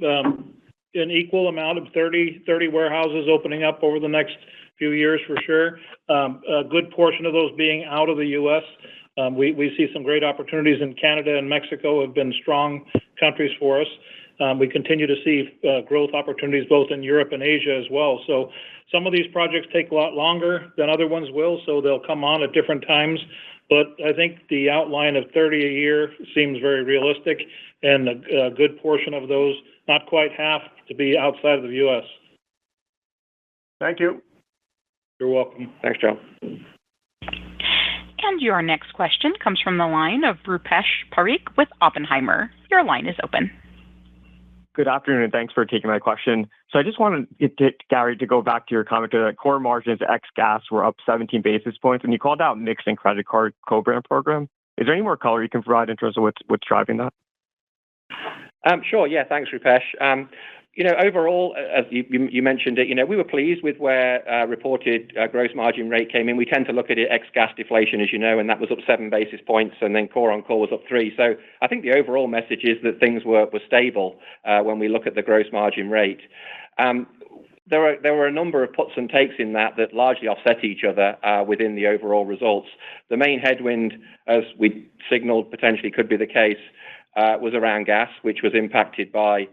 an equal amount of 30 warehouses opening up over the next few years for sure. A good portion of those being out of the U.S. We see some great opportunities in Canada and Mexico have been strong countries for us. We continue to see growth opportunities both in Europe and Asia as well. So some of these projects take a lot longer than other ones will, so they'll come on at different times. But I think the outline of 30 a year seems very realistic, and a good portion of those, not quite half, to be outside of the U.S. Thank you. You're welcome. Thanks, John. And your next question comes from the line of Rupesh Parikh with Oppenheimer. Your line is open. Good afternoon, and thanks for taking my question. So I just wanted Gary to go back to your comment that core margins ex-gas were up 17 basis points, and you called out mix and credit card co-brand program. Is there any more color you can provide in terms of what's driving that? Sure. Yeah. Thanks, Rupesh. Overall, as you mentioned it, we were pleased with where reported gross margin rate came in. We tend to look at it ex-gas deflation, as you know, and that was up 7 basis points, and then core on core was up 3. So I think the overall message is that things were stable when we look at the gross margin rate. There were a number of puts and takes in that largely offset each other within the overall results. The main headwind, as we signaled potentially could be the case, was around gas, which was impacted by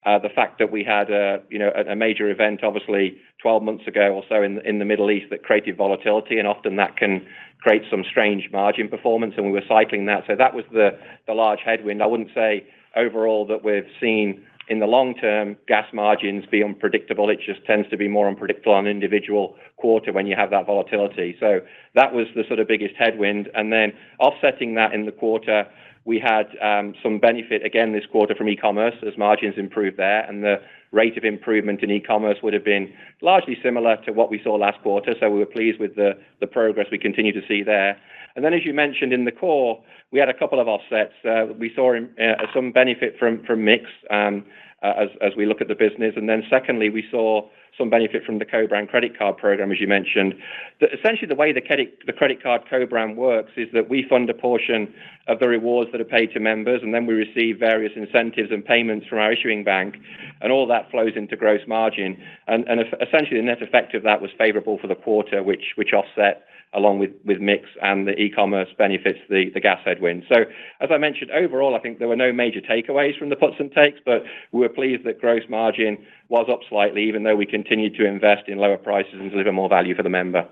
the fact that we had a major event, obviously 12 months ago or so in the Middle East that created volatility, and often that can create some strange margin performance, and we were cycling that. So that was the large headwind. I wouldn't say overall that we've seen in the long term gas margins be unpredictable. It just tends to be more unpredictable on an individual quarter when you have that volatility. So that was the sort of biggest headwind. And then offsetting that in the quarter, we had some benefit again this quarter from e-commerce as margins improved there, and the rate of improvement in e-commerce would have been largely similar to what we saw last quarter. So we were pleased with the progress we continue to see there. And then, as you mentioned in the core, we had a couple of offsets. We saw some benefit from mix as we look at the business, and then secondly, we saw some benefit from the co-brand credit card program, as you mentioned. Essentially, the way the credit card co-brand works is that we fund a portion of the rewards that are paid to members, and then we receive various incentives and payments from our issuing bank, and all that flows into gross margin. And essentially, the net effect of that was favorable for the quarter, which offset along with mix and the e-commerce benefits, the gas headwind. So, as I mentioned, overall, I think there were no major takeaways from the puts and takes, but we were pleased that gross margin was up slightly, even though we continued to invest in lower prices and deliver more value for the member.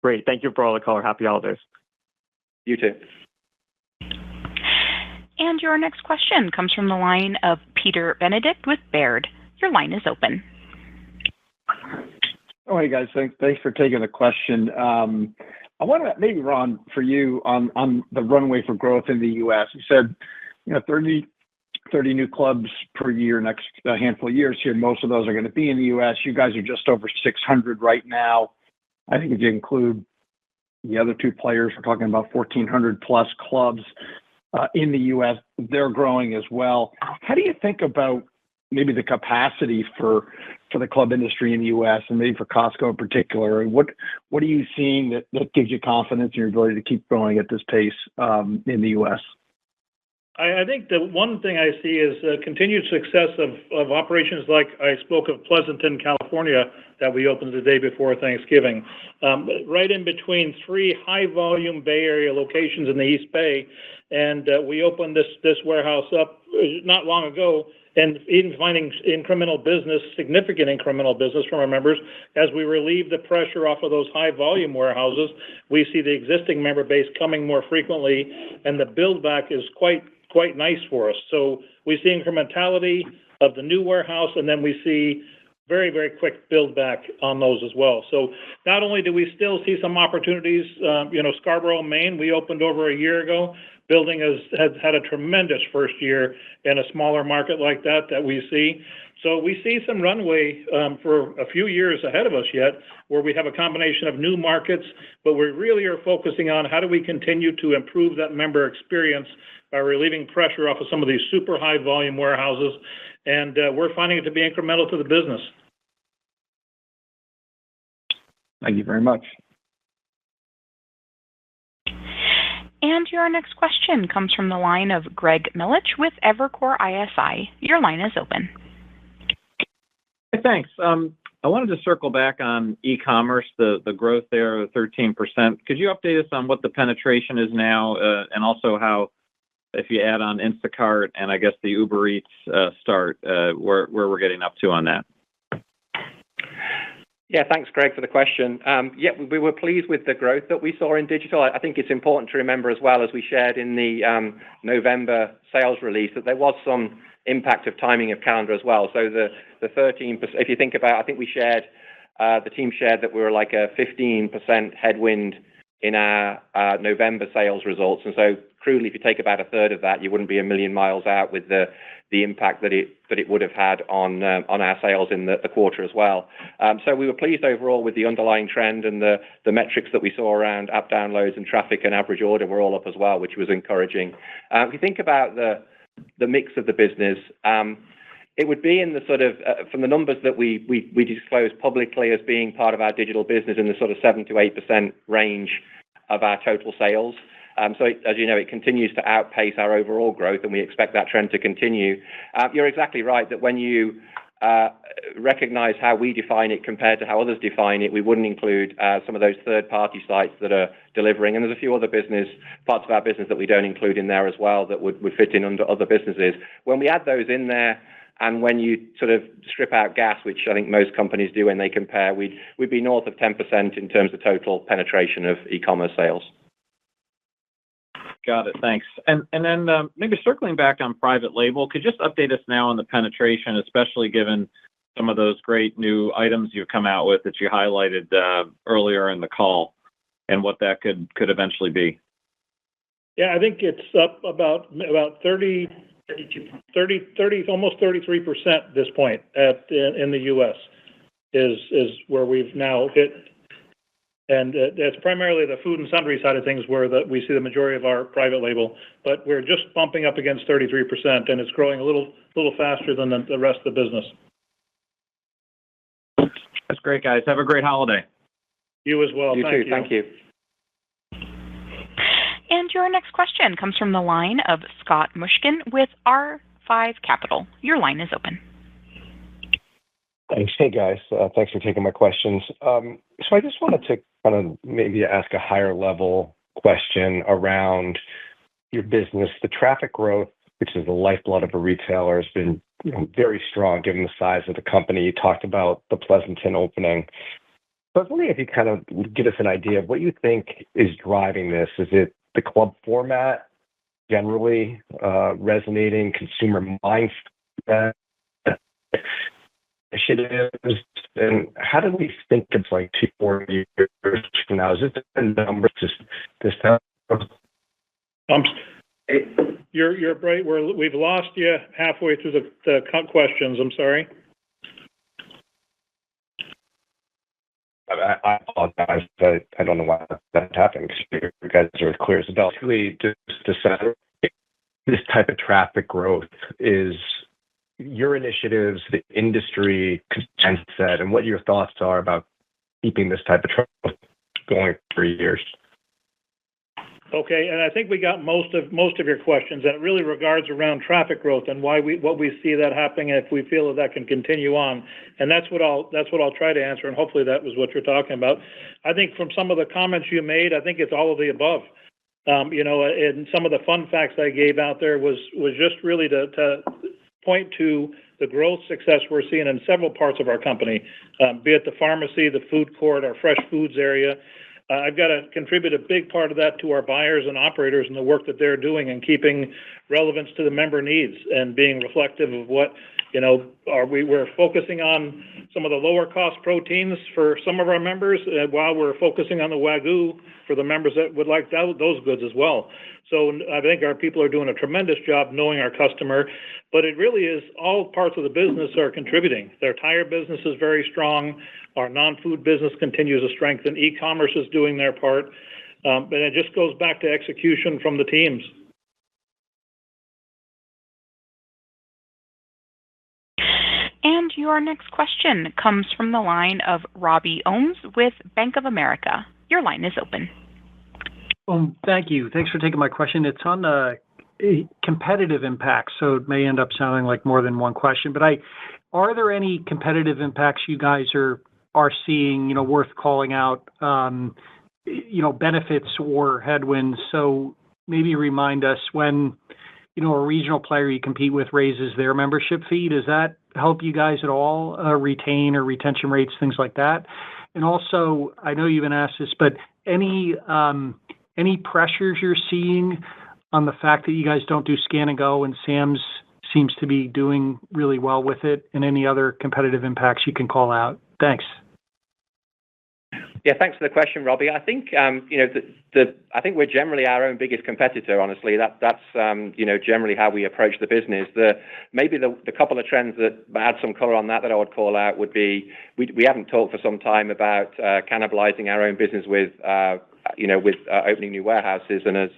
Great. Thank you for all the color. Happy holidays. You too. And your next question comes from the line of Peter Benedict with Baird. Your line is open. Oh, hey, guys. Thanks for taking the question. I want to maybe, Ron, for you on the runway for growth in the U.S. You said, 30 new clubs per year next handful of years here. Most of those are going to be in the U.S. You guys are just over 600 right now. I think if you include the other two players, we're talking about 1,400 plus clubs in the U.S. They're growing as well. How do you think about maybe the capacity for the club industry in the U.S. and maybe for Costco in particular? And what are you seeing that gives you confidence in your ability to keep growing at this pace in the U.S.? I think the one thing I see is continued success of operations like I spoke of Pleasanton, California, that we opened the day before Thanksgiving. Right in between three high-volume Bay Area locations in the East Bay, and we opened this warehouse up not long ago, and even finding significant incremental business from our members. As we relieve the pressure off of those high-volume warehouses, we see the existing member base coming more frequently, and the build-back is quite nice for us. So we see incrementality of the new warehouse, and then we see very, very quick build back on those as well. So not only do we still see some opportunities, Scarborough, Maine, we opened over a year ago. Building has had a tremendous first year in a smaller market like that we see. So we see some runway for a few years ahead of us yet, where we have a combination of new markets, but we really are focusing on how do we continue to improve that member experience by relieving pressure off of some of these super high volume warehouses, and we're finding it to be incremental to the business. Thank you very much. And your next question comes from the line of Greg Millich with Evercore ISI. Your line is open. Hey, thanks. I wanted to circle back on e-commerce, the growth there of 13%. Could you update us on what the penetration is now, and also how, if you add on Instacart and I guess the Uber Eats start, where we're getting up to on that? Yeah, thanks, Greg, for the question. We were pleased with the growth that we saw in digital. I think it's important to remember as well, as we shared in the November sales release, that there was some impact of timing of calendar as well. So the 13%, if you think about, I think we shared, the team shared that we were like a 15% headwind in our November sales results. And so crudely, if you take about a third of that, you wouldn't be a million miles out with the impact that it would have had on our sales in the quarter as well. So we were pleased overall with the underlying trend, and the metrics that we saw around app downloads and traffic and average order were all up as well, which was encouraging. If you think about the mix of the business, it would be in the sort of, from the numbers that we disclose publicly as being part of our digital business, in the sort of 7 to 8% range of our total sales. So as you know, it continues to outpace our overall growth, and we expect that trend to continue. You're exactly right that when you recognize how we define it compared to how others define it, we wouldn't include some of those third-party sites that are delivering. And there's a few other parts of our business that we don't include in there as well that would fit in under other businesses. When we add those in there, and when you sort of strip out gas, which I think most companies do when they compare, we'd be north of 10% in terms of total penetration of e-commerce sales. Got it. Thanks. And then maybe circling back on private label, could you just update us now on the penetration, especially given some of those great new items you've come out with that you highlighted earlier in the call, and what that could eventually be? Yeah, I think it's up about 30, almost 33% at this point in the U.S. is where we've now hit. And it's primarily the food and sundry side of things where we see the majority of our private label, but we're just bumping up against 33%, and it's growing a little faster than the rest of the business. That's great, guys. Have a great holiday. You as well. You too. Thank you. And your next question comes from the line of Scott Mushkin with R5 Capital. Your line is open. Thanks. Hey, guys. Thanks for taking my questions. So I just wanted to kind of maybe ask a higher level question around your business. The traffic growth, which is the lifeblood of a retailer, has been very strong given the size of the company. You talked about the Pleasanton opening. So I was wondering if you kind of give us an idea of what you think is driving this. Is it the club format generally resonating, consumer mindset initiatives, and how do we think of like 2-4 years from now? Is this the number just this time? You're right. We've lost you halfway through the questions. I'm sorry. I apologize. I don't know why that happened. You guys are as clear as a bell. Really, just to say, this type of traffic growth is your initiatives, the industry mindset, and what your thoughts are about keeping this type of traffic going for years. Okay, and I think we got most of your questions, and it really regards around traffic growth and what we see that happening, and if we feel that can continue on. And that's what I'll try to answer, and hopefully that was what you're talking about. I think from some of the comments you made, I think it's all of the above. And some of the fun facts I gave out there was just really to point to the growth success we're seeing in several parts of our company, be it the pharmacy, the food court, our fresh foods area. I've got to contribute a big part of that to our buyers and operators and the work that they're doing and keeping relevance to the member needs and being reflective of what, we're focusing on some of the lower cost proteins for some of our members while we're focusing on the Wagyu for the members that would like those goods as well. So I think our people are doing a tremendous job knowing our customer, but it really is all parts of the business are contributing. Their tire business is very strong. Our non-food business continues to strengthen. E-commerce is doing their part. And it just goes back to execution from the teams. And your next question comes from the line of Robbie Ohms with Bank of America. Your line is open. Thank you. Thanks for taking my question. It's on competitive impacts, so it may end up sounding like more than one question. But are there any competitive impacts you guys are seeing, worth calling out, benefits or headwinds? So maybe remind us when, a regional player you compete with raises their membership fee. Does that help you guys at all retain or retention rates, things like that? And also, I know you've been asked this, but any pressures you're seeing on the fact that you guys don't do scan and go and Sam's seems to be doing really well with it, and any other competitive impacts you can call out? Thanks. Yeah, thanks for the question, Robbie. I think I think we're generally our own biggest competitor. Honestly, that's generally how we approach the business. Maybe the couple of trends that add some color on that I would call out would be we haven't talked for some time about cannibalizing our own business with opening new warehouses, and as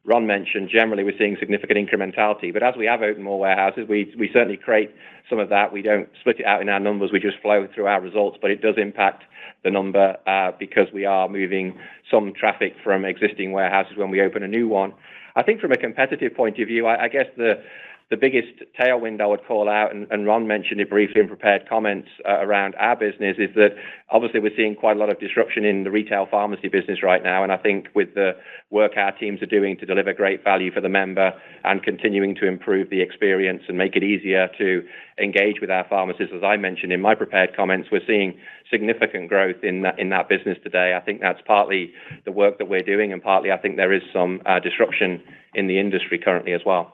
Ron mentioned, generally we're seeing significant incrementality. But as we have opened more warehouses, we certainly create some of that. We don't split it out in our numbers. We just flow through our results, but it does impact the number because we are moving some traffic from existing warehouses when we open a new one. I think from a competitive point of view, I guess the biggest tailwind I would call out, and Ron mentioned it briefly in prepared comments around our business, is that obviously we're seeing quite a lot of disruption in the retail pharmacy business right now. And I think with the work our teams are doing to deliver great value for the member and continuing to improve the experience and make it easier to engage with our pharmacists, as I mentioned in my prepared comments, we're seeing significant growth in that business today. I think that's partly the work that we're doing, and partly I think there is some disruption in the industry currently as well.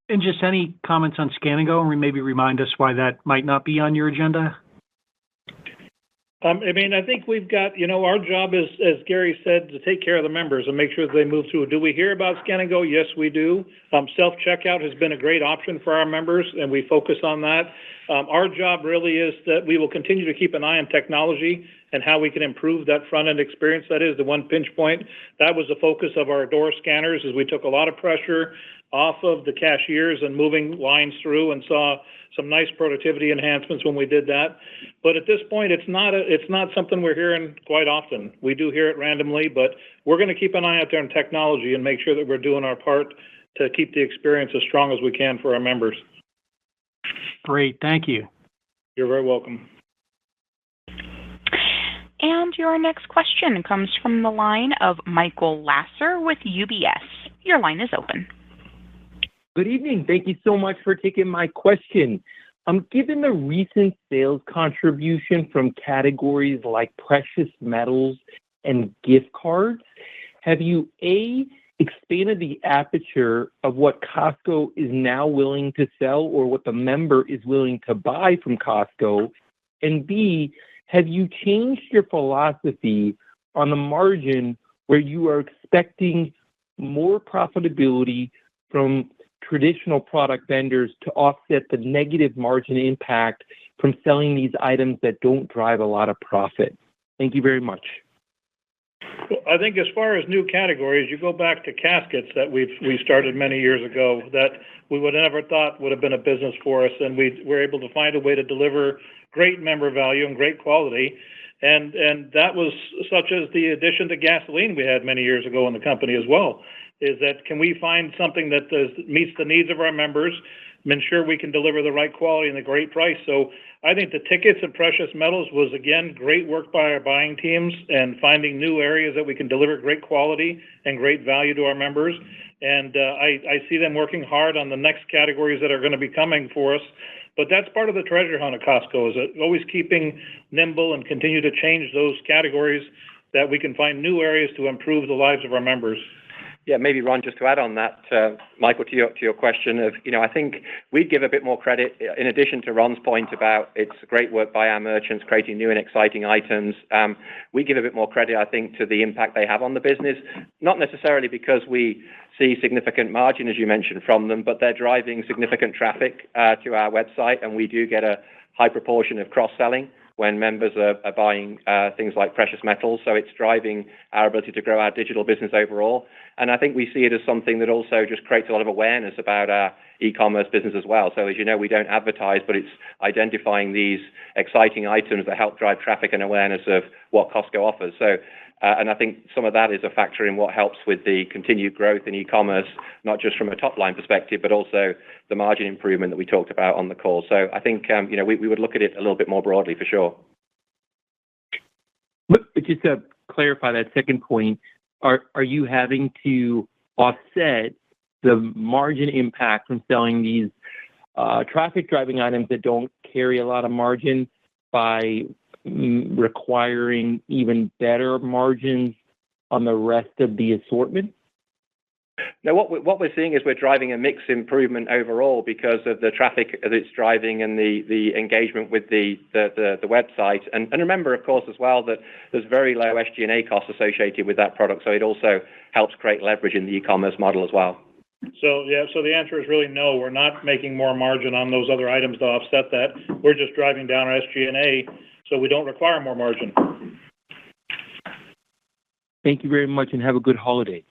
And just any comments on Scan and Go, and maybe remind us why that might not be on your agenda? I think we've got, our job is, as Gary said, to take care of the members and make sure that they move through. Do we hear about Scan and Go? Yes, we do. Self-checkout has been a great option for our members, and we focus on that. Our job really is that we will continue to keep an eye on technology and how we can improve that front-end experience. That is the one pinch point. That was the focus of our door scanners, as we took a lot of pressure off of the cashiers and moving lines through, and saw some nice productivity enhancements when we did that. But at this point, it's not something we're hearing quite often. We do hear it randomly, but we're going to keep an eye out there on technology and make sure that we're doing our part to keep the experience as strong as we can for our members. Great, thank you. You're very welcome. And your next question comes from the line of Michael Lasser with UBS. Your line is open. Good evening. Thank you so much for taking my question. Given the recent sales contribution from categories like precious metals and gift cards, have you, A, expanded the aperture of what Costco is now willing to sell or what the member is willing to buy from Costco? And B, have you changed your philosophy on the margin where you are expecting more profitability from traditional product vendors to offset the negative margin impact from selling these items that don't drive a lot of profit? Thank you very much. Well, I think as far as new categories, you go back to caskets that we started many years ago that we would have never thought would have been a business for us, and we were able to find a way to deliver great member value and great quality. And that was such as the addition to gasoline we had many years ago in the company as well, is that can we find something that meets the needs of our members, ensure we can deliver the right quality and the great price. So I think the tickets and precious metals was, again, great work by our buying teams and finding new areas that we can deliver great quality and great value to our members. And I see them working hard on the next categories that are going to be coming for us. But that's part of the treasure hunt at Costco, is always keeping nimble and continue to change those categories that we can find new areas to improve the lives of our members. Yeah, maybe Ron, just to add on that, Michael, to your question of, I think we'd give a bit more credit, in addition to Ron's point about it's great work by our merchants creating new and exciting items. We give a bit more credit, I think, to the impact they have on the business, not necessarily because we see significant margin, as you mentioned, from them, but they're driving significant traffic to our website, and we do get a high proportion of cross-selling when members are buying things like precious metals. So it's driving our ability to grow our digital business overall. And I think we see it as something that also just creates a lot of awareness about our e-commerce business as well. So as you know, we don't advertise, but it's identifying these exciting items that help drive traffic and awareness of what Costco offers. So, and I think some of that is a factor in what helps with the continued growth in e-commerce, not just from a top-line perspective, but also the margin improvement that we talked about on the call. So I think, we would look at it a little bit more broadly for sure. But just to clarify that second point, are you having to offset the margin impact from selling these traffic-driving items that don't carry a lot of margin by requiring even better margins on the rest of the assortment? No, what we're seeing is we're driving a mix improvement overall because of the traffic that it's driving and the engagement with the website. And remember, of course, as well, that there's very low SG&A costs associated with that product, so it also helps create leverage in the e-commerce model as well. So the answer is really no. We're not making more margin on those other items to offset that. We're just driving down our SG&A, so we don't require more margin. Thank you very much, and have a good holiday.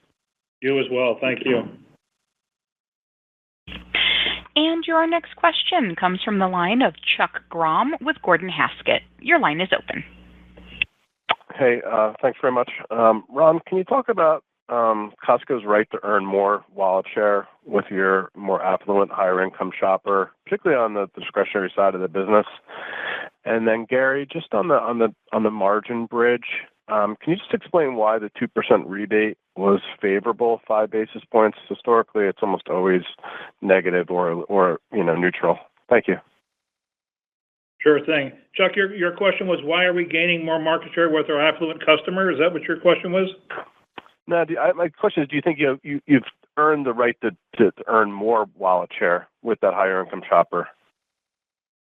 You as well. Thank you. And your next question comes from the line of Chuck Grom with Gordon Haskett. Your line is open. Hey, thanks very much. Ron, can you talk about Costco's right to earn more wallet share with your more affluent, higher income shopper, particularly on the discretionary side of the business? And then Gary, just on the margin bridge, can you just explain why the 2% rebate was favorable 5 basis points? Historically, it's almost always negative or neutral. Thank you. Sure thing. Chuck, your question was, why are we gaining more market share with our affluent customer? Is that what your question was? No, my question is, do you think you've earned the right to earn more wallet share with that higher income shopper?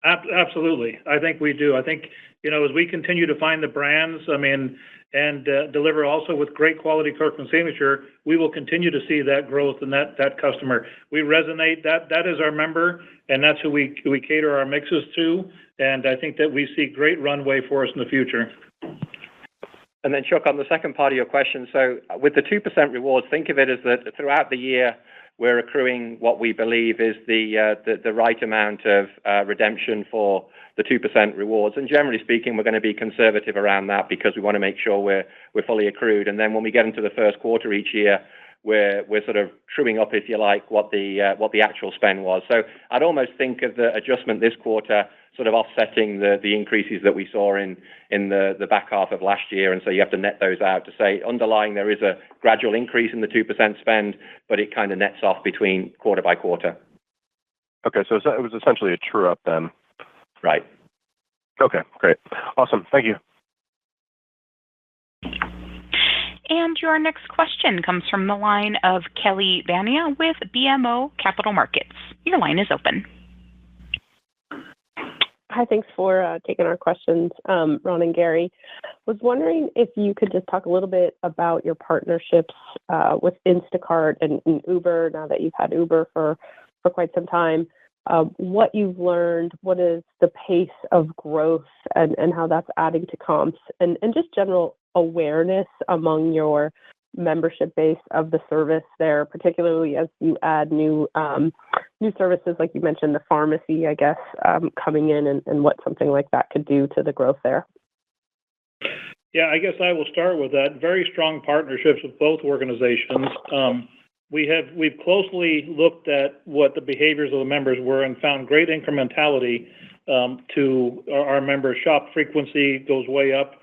Absolutely. I think we do. I think, as we continue to find the brands, and deliver also with great quality Kirkland Signature, we will continue to see that growth and that customer. We resonate. That is our member, and that's who we cater our mixes to. And I think that we see great runway for us in the future. And then, Chuck, on the second part of your question, so with the 2% rewards, think of it as that throughout the year, we're accruing what we believe is the right amount of redemption for the 2% rewards. And generally speaking, we're going to be conservative around that because we want to make sure we're fully accrued. And then when we get into the first quarter each year, we're sort of truing up, if you like, what the actual spend was. So I'd almost think of the adjustment this quarter sort of offsetting the increases that we saw in the back half of last year. And so you have to net those out to say underlying there is a gradual increase in the 2% spend, but it kind of nets off between quarter by quarter. Okay, so it was essentially a true up then. Right. Okay, great. Awesome. Thank you. And your next question comes from the line of Kelly Bania with BMO Capital Markets. Your line is open. Hi, thanks for taking our questions, Ron and Gary. Was wondering if you could just talk a little bit about your partnerships with Instacart and Uber, now that you've had Uber for quite some time. What you've learned, what is the pace of growth and how that's adding to comps, and just general awareness among your membership base of the service there, particularly as you add new services, like you mentioned, the pharmacy, I guess, coming in and what something like that could do to the growth there. Yeah, I guess I will start with that. Very strong partnerships with both organizations. We've closely looked at what the behaviors of the members were and found great incrementality to our members. Shop frequency goes way up,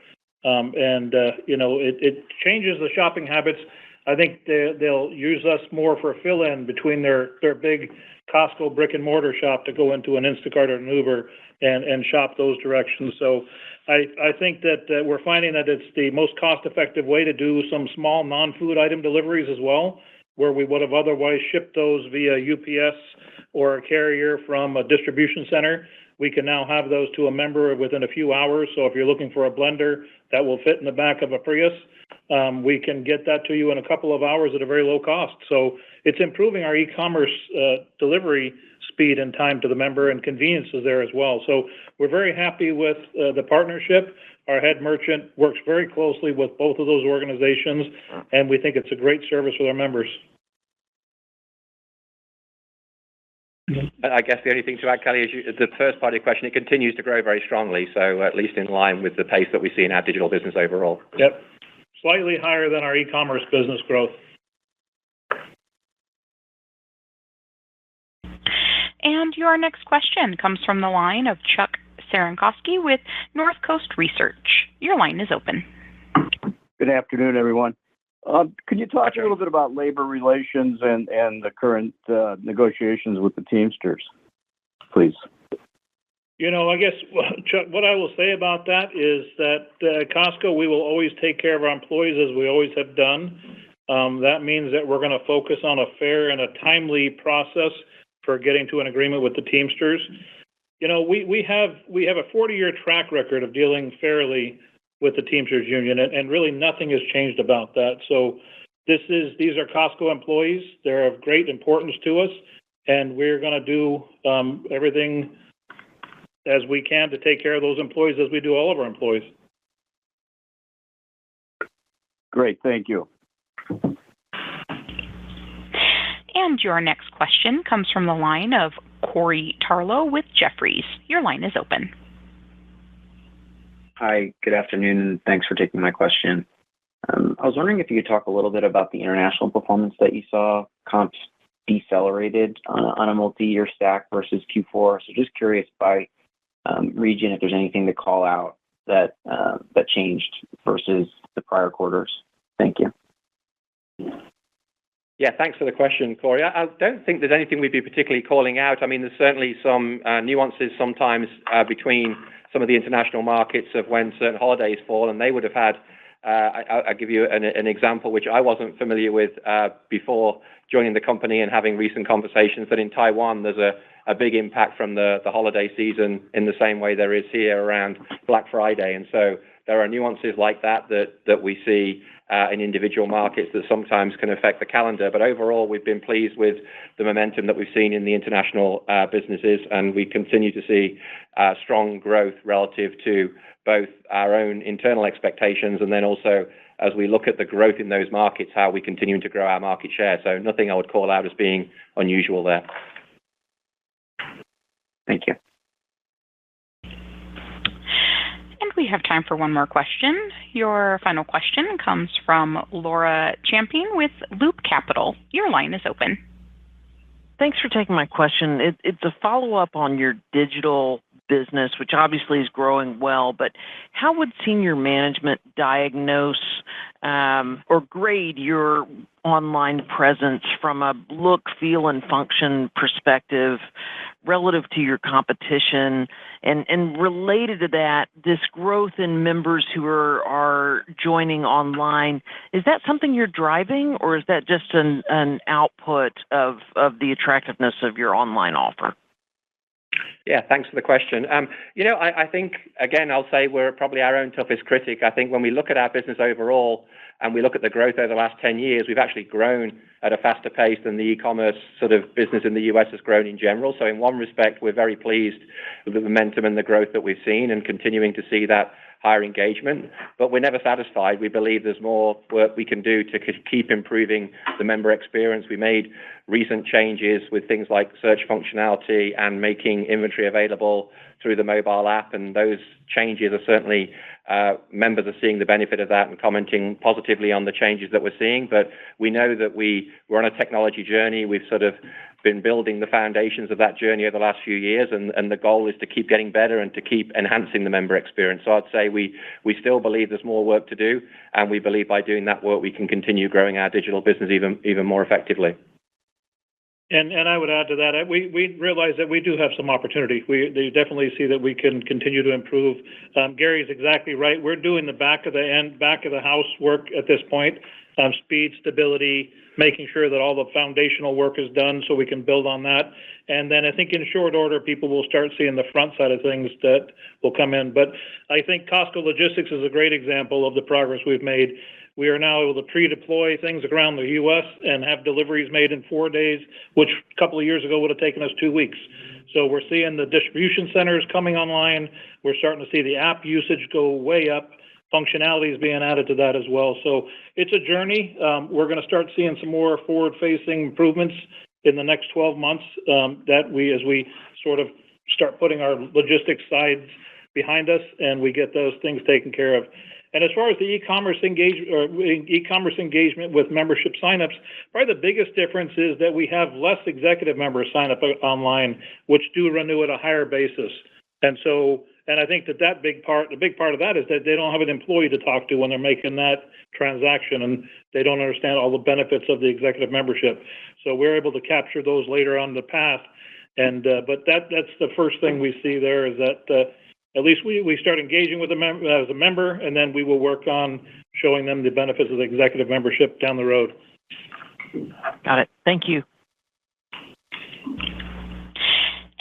and it changes the shopping habits. I think they'll use us more for a fill-in between their big Costco brick and mortar shop to go into an Instacart or an Uber and shop those directions. So I think that we're finding that it's the most cost-effective way to do some small non-food item deliveries as well, where we would have otherwise shipped those via UPS or a carrier from a distribution center. We can now have those to a member within a few hours. So if you're looking for a blender that will fit in the back of a Prius, we can get that to you in a couple of hours at a very low cost. So it's improving our e-commerce delivery speed and time to the member, and convenience is there as well. So we're very happy with the partnership. Our head merchant works very closely with both of those organizations, and we think it's a great service for their members. I guess the only thing to add, Kelly, is the first part of your question, it continues to grow very strongly, so at least in line with the pace that we see in our digital business overall. Yep. Slightly higher than our e-commerce business growth. And your next question comes from the line of Chuck Cerankosky with North Coast Research. Your line is open. Good afternoon, everyone. Could you talk a little bit about labor relations and the current negotiations with the Teamsters, please? I guess, Chuck, what I will say about that is that at Costco, we will always take care of our employees as we always have done. That means that we're going to focus on a fair and a timely process for getting to an agreement with the Teamsters. We have a 40-year track record of dealing fairly with the Teamsters Union, and really nothing has changed about that. So these are Costco employees. They're of great importance to us, and we're going to do everything as we can to take care of those employees as we do all of our employees. Great, thank you. And your next question comes from the line of Corey Tarlow with Jefferies. Your line is open. Hi, good afternoon, and thanks for taking my question. I was wondering if you could talk a little bit about the international performance that you saw. Comps decelerated on a multi-year stack versus Q4. So just curious by region if there's anything to call out that changed versus the prior quarters. Thank you. Yeah, thanks for the question, Corey. I don't think there's anything we'd be particularly calling out. I mean, there's certainly some nuances sometimes between some of the international markets of when certain holidays fall, and they would have had, I'll give you an example which I wasn't familiar with before joining the company and having recent conversations, that in Taiwan there's a big impact from the holiday season in the same way there is here around Black Friday. And so there are nuances like that we see in individual markets that sometimes can affect the calendar. But overall, we've been pleased with the momentum that we've seen in the international businesses, and we continue to see strong growth relative to both our own internal expectations and then also as we look at the growth in those markets, how we continue to grow our market share. So nothing I would call out as being unusual there. Thank you. We have time for one more question. Your final question comes from Laura Champion with Loop Capital. Your line is open. Thanks for taking my question. It's a follow-up on your digital business, which obviously is growing well, but how would senior management diagnose or grade your online presence from a look, feel, and function perspective relative to your competition? And related to that, this growth in members who are joining online, is that something you're driving, or is that just an output of the attractiveness of your online offer? Yeah, thanks for the question. I think, again, I'll say we're probably our own toughest critic. I think when we look at our business overall and we look at the growth over the last 10 years, we've actually grown at a faster pace than the e-commerce sort of business in the US has grown in general. So in one respect, we're very pleased with the momentum and the growth that we've seen and continuing to see that higher engagement. But we're never satisfied. We believe there's more work we can do to keep improving the member experience. We made recent changes with things like search functionality and making inventory available through the mobile app, and those changes are certainly members are seeing the benefit of that and commenting positively on the changes that we're seeing. But we know that we're on a technology journey. We've sort of been building the foundations of that journey over the last few years, and the goal is to keep getting better and to keep enhancing the member experience. So I'd say we still believe there's more work to do, and we believe by doing that work we can continue growing our digital business even more effectively. And I would add to that, we realize that we do have some opportunity. They definitely see that we can continue to improve. Gary's exactly right. We're doing the back of the house work at this point. Speed, stability, making sure that all the foundational work is done so we can build on that. And then I think in short order, people will start seeing the front side of things that will come in. But I think Costco Logistics is a great example of the progress we've made. We are now able to pre-deploy things around the U.S. and have deliveries made in 4 days, which a couple of years ago would have taken us 2 weeks. So we're seeing the distribution centers coming online. We're starting to see the app usage go way up. Functionality is being added to that as well. So it's a journey. We're going to start seeing some more forward-facing improvements in the next 12 months as we sort of start putting our logistics sides behind us and we get those things taken care of. And as far as the e-commerce engagement with membership signups, probably the biggest difference is that we have less executive members sign up online, which do renew at a higher basis. And I think the big part of that is that they don't have an employee to talk to when they're making that transaction, and they don't understand all the benefits of the executive membership. So we're able to capture those later on in the path. And but that's the first thing we see there is that at least we start engaging with as a member, and then we will work on showing them the benefits of the executive membership down the road. Got it. Thank you.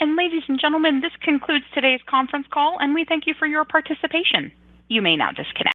And ladies and gentlemen, this concludes today's conference call, and we thank you for your participation. You may now disconnect.